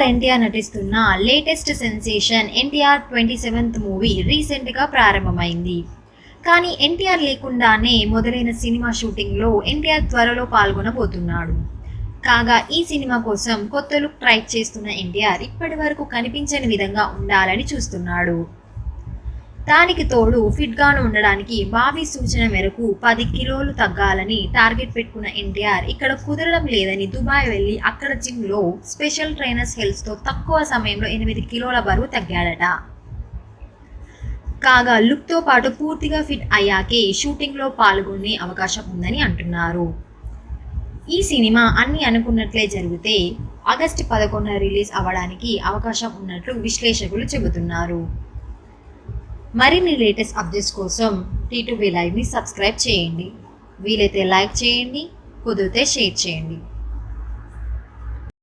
ఎన్టీఆర్ నటిస్తున్న latest sensation NTR 27th movie రీసెంట్గా ప్రారంభమైంది. కానీ ఎన్టీఆర్ లేకుండానే మొదలైన సినిమా షూటింగ్లో ఎన్టీఆర్ త్వరలో పాల్గొనబోతున్నాడు. కాగా ఈ సినిమా కోసం కొత్త లుక్ ట్రై చేస్తున్న ఎన్టీఆర్ ఇప్పటి వరకు కనిపించని విధంగా ఉండాలని చూస్తున్నాడు. దానికి తోడు ఫిట్గాను ఉండడానికి బాబీ సూచన మేరకు 10 కిలోలు తగ్గాలని టార్గెట్ పెట్టుకున్న ఎన్టీఆర్ ఇక్కడ కుదరడం లేదని దుబాయ్ వెళ్ళి అక్కడ జిమ్లో స్పెషల్ ట్రైనర్స్ హెల్ప్తో తక్కువ సమయంలో 8 కిలోల బరువు తగ్గాడట. కాగా లుక్తో పాటు పూర్తిగా ఫిట్ అయ్యాకే షూటింగ్లో పాల్గొనే అవకాశం ఉందని అంటున్నారు. ఈ సినిమా అన్ని అనుకున్నట్లే జరిగితే ఆగస్టు 11న రిలీజ్ అవ్వడానికి అవకాశం ఉన్నట్లు విశ్లేషకులు చెబుతున్నారు. మరిన్ని లేటెస్ట్ అప్డేట్స్ కోసం T2B లైవ్ని సబ్స్క్రైబ్ చేయండి. వీలైతే లైక్ చేయండి, కుదిరితే షేర్ చేయండి.